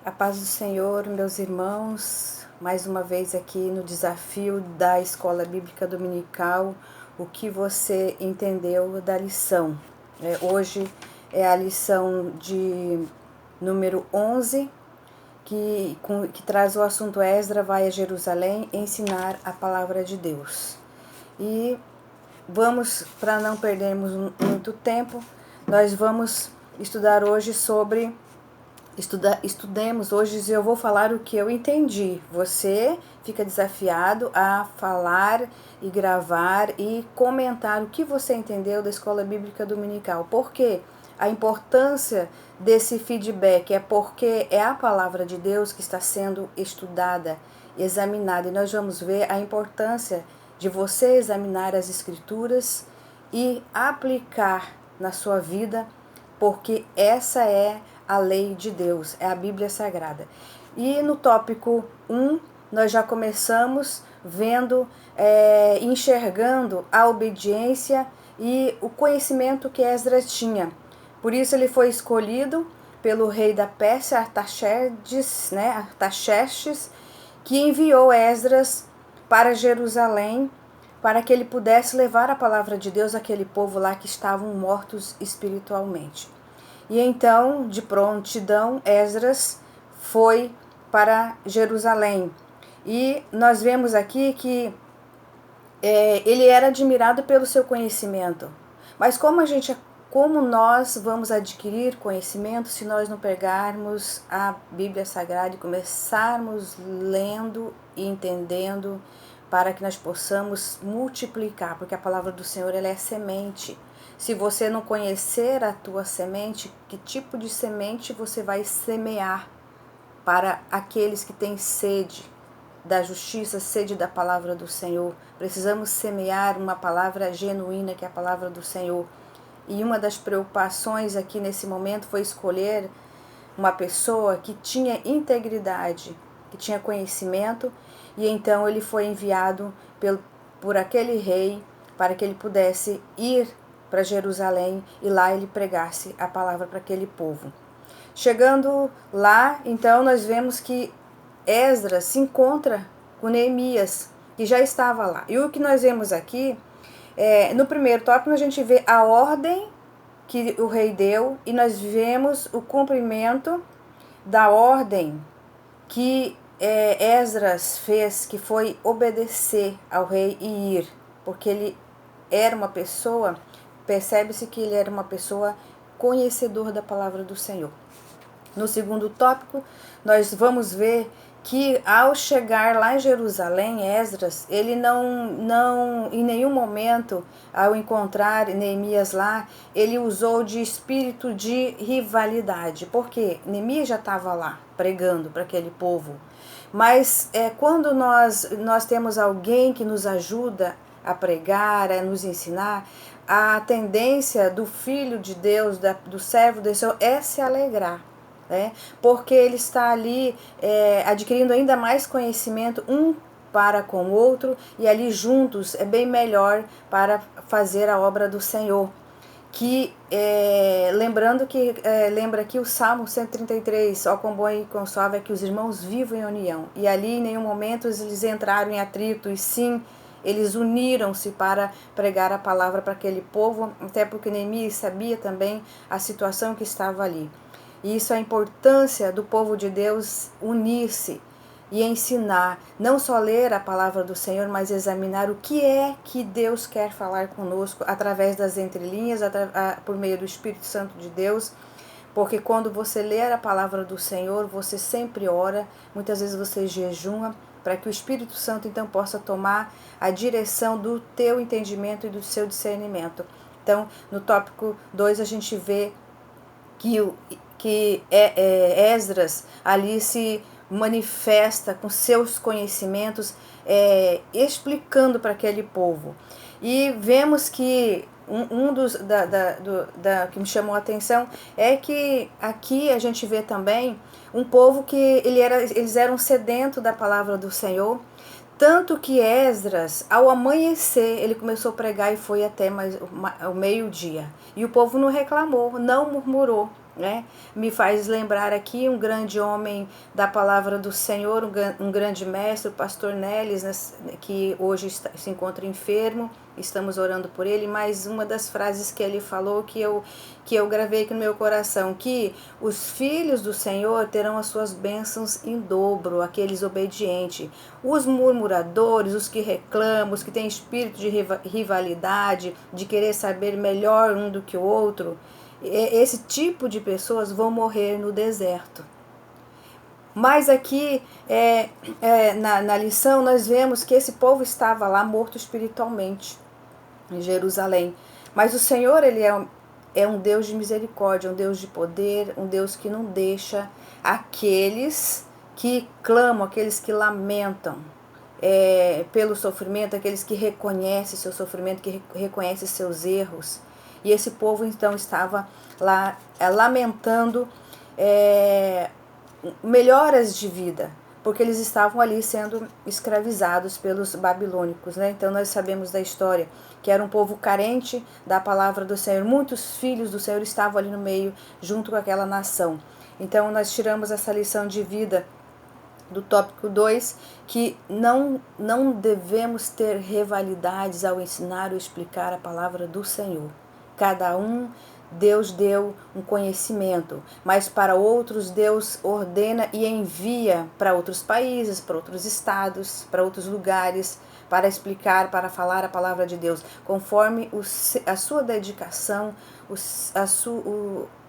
A paz do Senhor, meus irmãos, mais uma vez aqui no desafio da Escola Bíblica Dominical, o que você entendeu da lição. Hoje é a lição de número 11, que traz o assunto Esdras vai a Jerusalém ensinar a palavra de Deus. E vamos, para não perdermos muito tempo, nós vamos estudar hoje sobre... Estudemos hoje e eu vou falar o que eu entendi. Você fica desafiado a falar e gravar e comentar o que você entendeu da Escola Bíblica Dominical. Por quê? A importância desse feedback é porque é a palavra de Deus que está sendo estudada, examinada. E nós vamos ver a importância de você examinar as Escrituras e aplicar na sua vida, porque essa é a lei de Deus, é a Bíblia Sagrada. E no tópico 1, nós já começamos vendo, enxergando a obediência e o conhecimento que Esdras tinha. Por isso ele foi escolhido pelo rei da Pérsia, Artaxerxes, que enviou Esdras para Jerusalém para que ele pudesse levar a palavra de Deus àquele povo lá que estavam mortos espiritualmente. E então, de prontidão, Esdras foi para Jerusalém. E nós vemos aqui que ele era admirado pelo seu conhecimento. Mas como nós vamos adquirir conhecimento se nós não pegarmos a Bíblia Sagrada e começarmos lendo e entendendo para que nós possamos multiplicar? Porque a palavra do Senhor, ela é semente. Se você não conhecer a tua semente, que tipo de semente você vai semear para aqueles que têm sede da justiça, sede da palavra do Senhor? Precisamos semear uma palavra genuína, que é a palavra do Senhor. E uma das preocupações aqui nesse momento foi escolher uma pessoa que tinha integridade, que tinha conhecimento, e então ele foi enviado por aquele rei para que ele pudesse ir para Jerusalém e lá ele pregasse a palavra para aquele povo. Chegando lá, então, nós vemos que Esdras se encontra com Neemias, que já estava lá. E o que nós vemos aqui, no primeiro tópico, a gente vê a ordem que o rei deu e nós vemos o cumprimento da ordem que Esdras fez, que foi obedecer ao rei e ir, porque ele era uma pessoa, percebe-se que ele era uma pessoa conhecedor da palavra do Senhor. No segundo tópico, nós vamos ver que ao chegar lá em Jerusalém, Esdras, ele não em nenhum momento, ao encontrar Neemias lá, ele usou de espírito de rivalidade, porque Neemias já estava lá pregando para aquele povo. Mas quando nós temos alguém que nos ajuda a pregar, a nos ensinar, a tendência do Filho de Deus, do servo do Senhor, é se alegrar. Porque ele está ali adquirindo ainda mais conhecimento um para com o outro, e ali juntos é bem melhor para fazer a obra do Senhor. Que lembrando que lembra aqui o Salmo 133, ó quão bom e quão suave é que os irmãos vivam em união. E ali em nenhum momento eles entraram em atrito, e sim, eles uniram-se para pregar a palavra para aquele povo, até porque Neemias sabia também a situação que estava ali. E isso é a importância do povo de Deus unir-se e ensinar, não só ler a palavra do Senhor, mas examinar o que é que Deus quer falar conosco através das entrelinhas, por meio do Espírito Santo de Deus. Porque quando você ler a palavra do Senhor, você sempre ora, muitas vezes você jejuma, para que o Espírito Santo então possa tomar a direção do teu entendimento e do seu discernimento. Então, no tópico 2 a gente vê que Esdras ali se manifesta com seus conhecimentos, explicando para aquele povo. E vemos que um dos que me chamou a atenção é que aqui a gente vê também um povo que eles eram sedentos da palavra do Senhor. Tanto que Esdras, ao amanhecer, ele começou a pregar e foi até o meio-dia. E o povo não reclamou, não murmurou. né? Me faz lembrar aqui um grande homem da palavra do Senhor, um grande mestre, o pastor Nelis, né, que hoje se encontra enfermo, estamos orando por ele, mas uma das frases que ele falou que eu gravei aqui no meu coração, que os filhos do Senhor terão as suas bênçãos em dobro, aqueles obedientes. Os murmuradores, os que reclamam, os que têm espírito de rivalidade, de querer saber melhor um do que o outro, esse tipo de pessoas vão morrer no deserto. Mas aqui na lição nós vemos que esse povo estava lá morto espiritualmente em Jerusalém. Mas o Senhor, ele é um Deus de misericórdia, um Deus de poder, um Deus que não deixa aqueles que clamam, aqueles que lamentam pelo sofrimento, aqueles que reconhecem seu sofrimento, que reconhecem seus erros. E esse povo então estava lá lamentando melhoras de vida, porque eles estavam ali sendo escravizados pelos babilônicos, né? Então nós sabemos da história que era um povo carente da palavra do Senhor. Muitos filhos do Senhor estavam ali no meio, junto com aquela nação. Então nós tiramos essa lição de vida do tópico 2, que não devemos ter rivalidades ao ensinar ou explicar a palavra do Senhor. Cada um, Deus deu um conhecimento, mas para outros Deus ordena e envia para outros países, para outros estados, para outros lugares, para explicar, para falar a palavra de Deus, conforme a sua dedicação,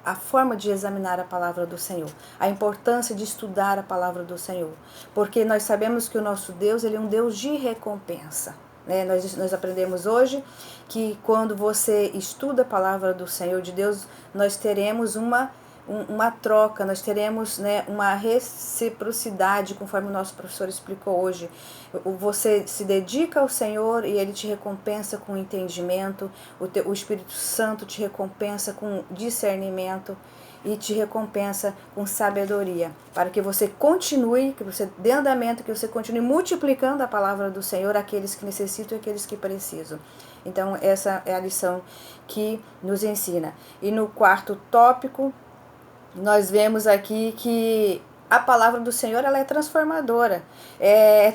a forma de examinar a palavra do Senhor, a importância de estudar a palavra do Senhor, porque nós sabemos que o nosso Deus, ele é um Deus de recompensa. Nós aprendemos hoje que quando você estuda a palavra do Senhor de Deus, nós teremos uma troca, nós teremos, né, uma reciprocidade, conforme o nosso professor explicou hoje. Você se dedica ao Senhor e Ele te recompensa com entendimento, o Espírito Santo te recompensa com discernimento e te recompensa com sabedoria, para que você continue, que você dê andamento, que você continue multiplicando a palavra do Senhor àqueles que necessitam e àqueles que precisam. Então essa é a lição que nos ensina. E no quarto tópico, nós vemos aqui que a palavra do Senhor, ela é transformadora.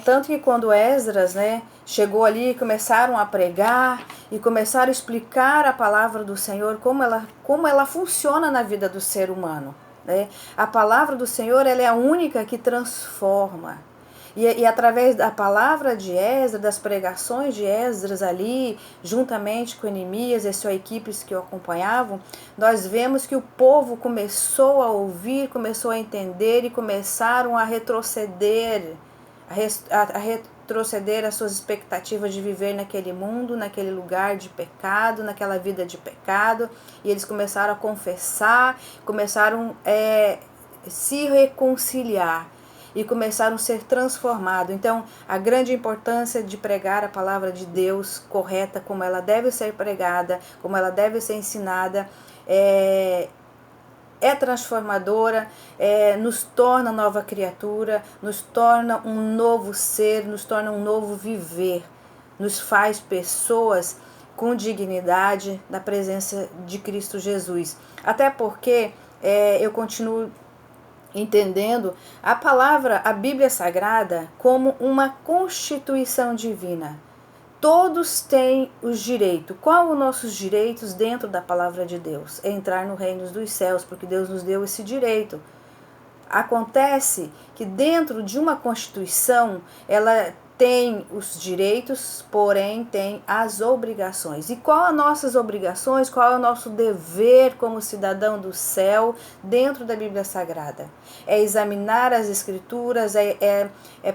Tanto que quando Esdras, né, chegou ali e começaram a pregar e começaram a explicar a palavra do Senhor, como ela funciona na vida do ser humano, né? A palavra do Senhor, ela é a única que transforma. E através da palavra de Esdras, das pregações de Esdras ali, juntamente com Neemias e sua equipes que o acompanhavam, nós vemos que o povo começou a ouvir, começou a entender e começaram a retroceder, a retroceder as suas expectativas de viver naquele mundo, naquele lugar de pecado, naquela vida de pecado, e eles começaram a confessar, começaram a se reconciliar e começaram a ser transformados. Então, a grande importância de pregar a palavra de Deus correta, como ela deve ser pregada, como ela deve ser ensinada, é transformadora, nos torna nova criatura, nos torna um novo ser, nos torna um novo viver, nos faz pessoas com dignidade na presença de Cristo Jesus. Até porque eu continuo entendendo a palavra, a Bíblia Sagrada, como uma constituição divina. Todos têm os direitos. Qual os nossos direitos dentro da palavra de Deus? É entrar no reino dos céus, porque Deus nos deu esse direito. Acontece que dentro de uma constituição, ela tem os direitos, porém tem as obrigações. E qual as nossas obrigações? Qual é o nosso dever como cidadão do céu dentro da Bíblia Sagrada? É examinar as Escrituras,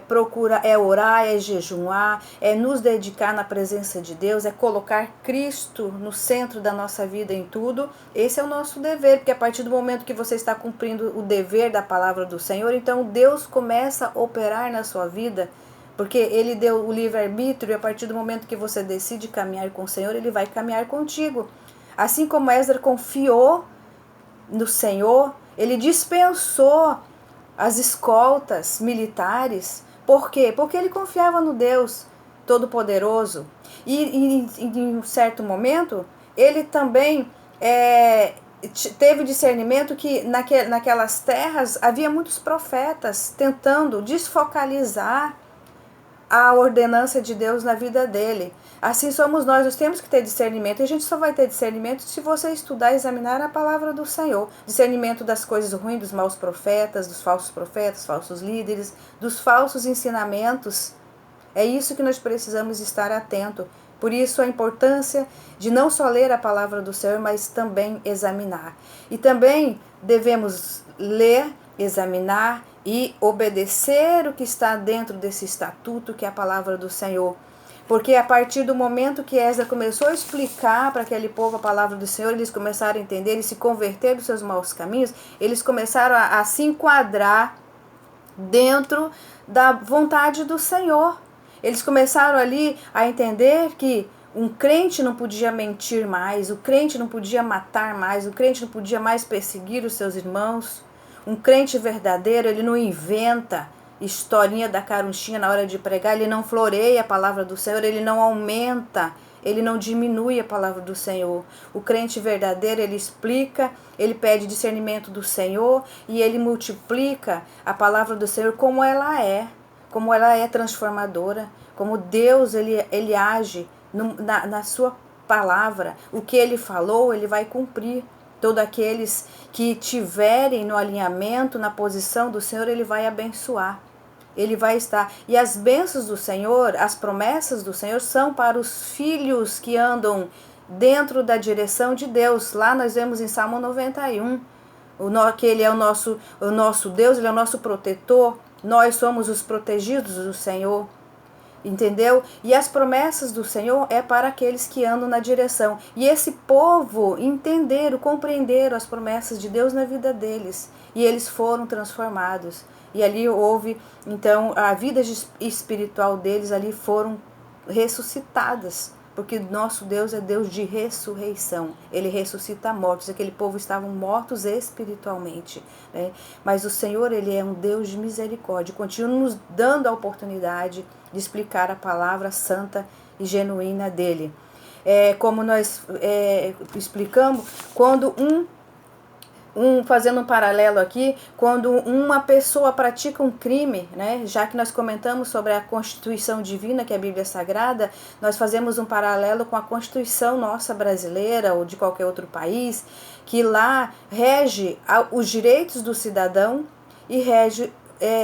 procurar, orar, jejuar, nos dedicar na presença de Deus, colocar Cristo no centro da nossa vida em tudo. Esse é o nosso dever, porque a partir do momento que você está cumprindo o dever da palavra do Senhor, então Deus começa a operar na sua vida, porque Ele deu o livre-arbítrio, e a partir do momento que você decide caminhar com o Senhor, Ele vai caminhar contigo. Assim como Esdras confiou no Senhor, ele dispensou as escoltas militares. Por quê? Porque ele confiava no Deus Todo-Poderoso. E em um certo momento, ele também teve discernimento que naquelas terras havia muitos profetas tentando desfocalizar a ordenança de Deus na vida dele. Assim somos nós temos que ter discernimento. E a gente só vai ter discernimento se você estudar e examinar a palavra do Senhor. Discernimento das coisas ruins, dos maus profetas, dos falsos falsos líderes, dos falsos ensinamentos. É isso que nós precisamos estar atento. Por isso a importância de não só ler a palavra do Senhor, mas também examinar. E também devemos ler, examinar e obedecer o que está dentro desse estatuto, que é a palavra do Senhor. Porque a partir do momento que Esdras começou a explicar para aquele povo a palavra do Senhor, eles começaram a entender e se converter dos seus maus caminhos, eles começaram a se enquadrar dentro da vontade do Senhor. Eles começaram ali a entender que um crente não podia mentir mais, o crente não podia matar mais, o crente não podia mais perseguir os seus irmãos. Um crente verdadeiro, ele não inventa historinha da carunchinha na hora de pregar, ele não floreia a palavra do Senhor, ele não aumenta, ele não diminui a palavra do Senhor. O crente verdadeiro, ele explica, ele pede discernimento do Senhor e ele multiplica a palavra do Senhor como ela é transformadora, como Deus ele age na sua palavra. O que ele falou, ele vai cumprir. Todos aqueles que tiverem no alinhamento, na posição do Senhor, ele vai abençoar. Ele vai estar. E as bênçãos do Senhor, as promessas do Senhor são para os filhos que andam dentro da direção de Deus. Lá nós vemos em Salmo 91, que ele é o nosso Deus, ele é o nosso protetor. Nós somos os protegidos do Senhor. Entendeu? E as promessas do Senhor é para aqueles que andam na direção. E esse povo entenderam, compreenderam as promessas de Deus na vida deles. E eles foram transformados. E ali houve, então, a vida espiritual deles ali foram ressuscitadas. Porque nosso Deus é Deus de ressurreição. Ele ressuscita mortos. Aquele povo estavam mortos espiritualmente, né? Mas o Senhor, ele é um Deus de misericórdia. Continua nos dando a oportunidade de explicar a palavra santa e genuína dele. Como nós explicamos, quando fazendo um paralelo aqui, quando uma pessoa pratica um crime, né, já que nós comentamos sobre a Constituição Divina, que é a Bíblia Sagrada, nós fazemos um paralelo com a Constituição nossa brasileira ou de qualquer outro país, que lá rege os direitos do cidadão e rege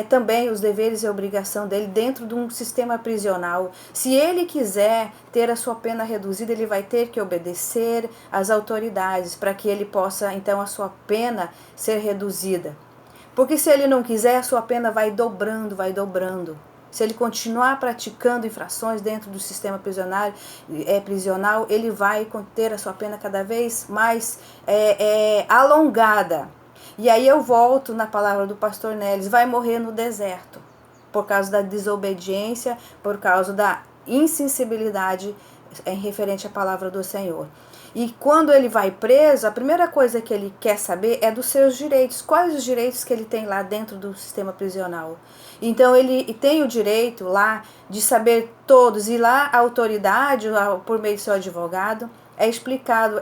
também os deveres e a obrigação dele dentro de um sistema prisional. Se ele quiser ter a sua pena reduzida, ele vai ter que obedecer às autoridades para que ele possa, então, a sua pena ser reduzida. Porque se ele não quiser, a sua pena vai dobrando, vai dobrando. Se ele continuar praticando infrações dentro do sistema prisional, ele vai ter a sua pena cada vez mais alongada. E aí eu volto na palavra do pastor Nélis, vai morrer no deserto, por causa da desobediência, por causa da insensibilidade em referente à palavra do Senhor. E quando ele vai preso, a primeira coisa que ele quer saber é dos seus direitos. Quais os direitos que ele tem lá dentro do sistema prisional? Então ele tem o direito lá de saber todos, e lá a autoridade, por meio do seu advogado, é explicado,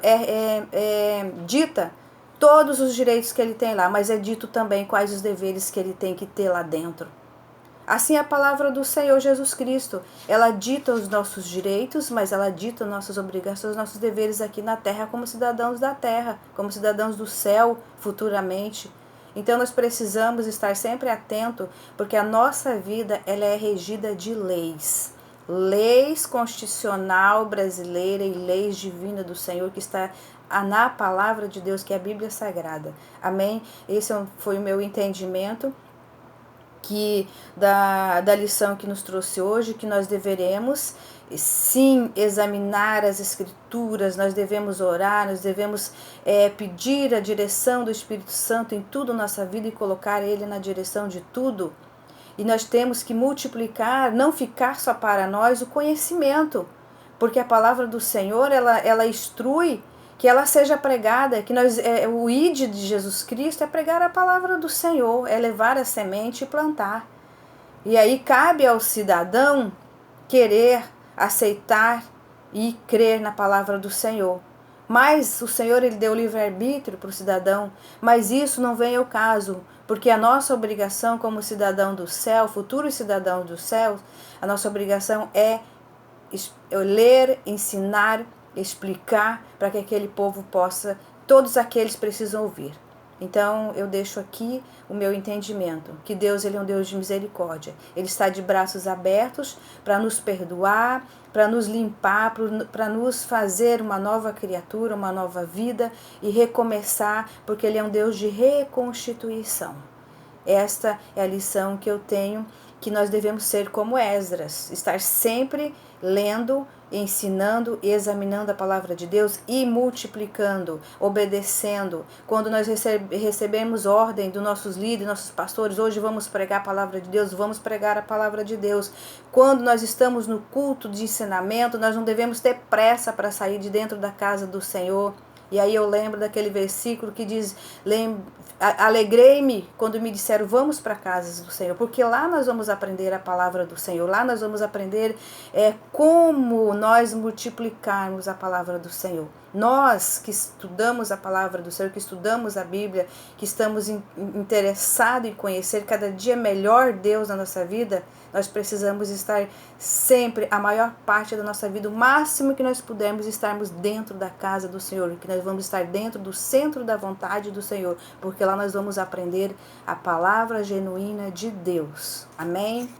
dita todos os direitos que ele tem lá, mas é dito também quais os deveres que ele tem que ter lá dentro. Assim, a palavra do Senhor Jesus Cristo, ela dita os nossos direitos, mas ela dita nossas obrigações, nossos deveres aqui na terra, como cidadãos da terra, como cidadãos do céu, futuramente. Então, nós precisamos estar sempre atentos, porque a nossa vida ela é regida de leis. Leis constitucional brasileira e leis divinas do Senhor, que está na palavra de Deus, que é a Bíblia Sagrada. Amém? Esse foi o meu entendimento da lição que nos trouxe hoje, que nós deveremos sim examinar as Escrituras, nós devemos orar, nós devemos pedir a direção do Espírito Santo em tudo na nossa vida e colocar Ele na direção de tudo. E nós temos que multiplicar, não ficar só para nós o conhecimento, porque a palavra do Senhor, ela instrui que ela seja pregada, que o ide de Jesus Cristo é pregar a palavra do Senhor, é levar a semente e plantar. E aí cabe ao cidadão querer aceitar e crer na palavra do Senhor. Mas o Senhor, ele deu livre-arbítrio para o cidadão, mas isso não vem ao caso, porque a nossa obrigação como cidadão do céu, futuro cidadão do céu, a nossa obrigação é ler, ensinar, explicar para que aquele povo possa, todos aqueles precisam ouvir. Então eu deixo aqui o meu entendimento, que Deus, ele é um Deus de misericórdia. Ele está de braços abertos para nos perdoar, para nos limpar, para nos fazer uma nova criatura, uma nova vida e recomeçar, porque ele é um Deus de reconstituição. Esta é a lição que eu tenho, que nós devemos ser como Esdras, estar sempre lendo, ensinando e examinando a palavra de Deus e multiplicando, obedecendo. Quando nós recebemos ordem dos nossos líderes, nossos pastores, hoje vamos pregar a palavra de Deus, vamos pregar a palavra de Deus. Quando nós estamos no culto de ensinamento, nós não devemos ter pressa para sair de dentro da casa do Senhor. E aí eu lembro daquele versículo que diz, alegrei-me quando me disseram, vamos para a casa do Senhor, porque lá nós vamos aprender a palavra do Senhor, lá nós vamos aprender como nós multiplicarmos a palavra do Senhor. Nós que estudamos a palavra do Senhor, que estudamos a Bíblia, que estamos interessados em conhecer cada dia melhor Deus na nossa vida, nós precisamos estar sempre, a maior parte da nossa vida, o máximo que nós pudermos, estarmos dentro da casa do Senhor, que nós vamos estar dentro do centro da vontade do Senhor, porque lá nós vamos aprender a palavra genuína de Deus. Amém?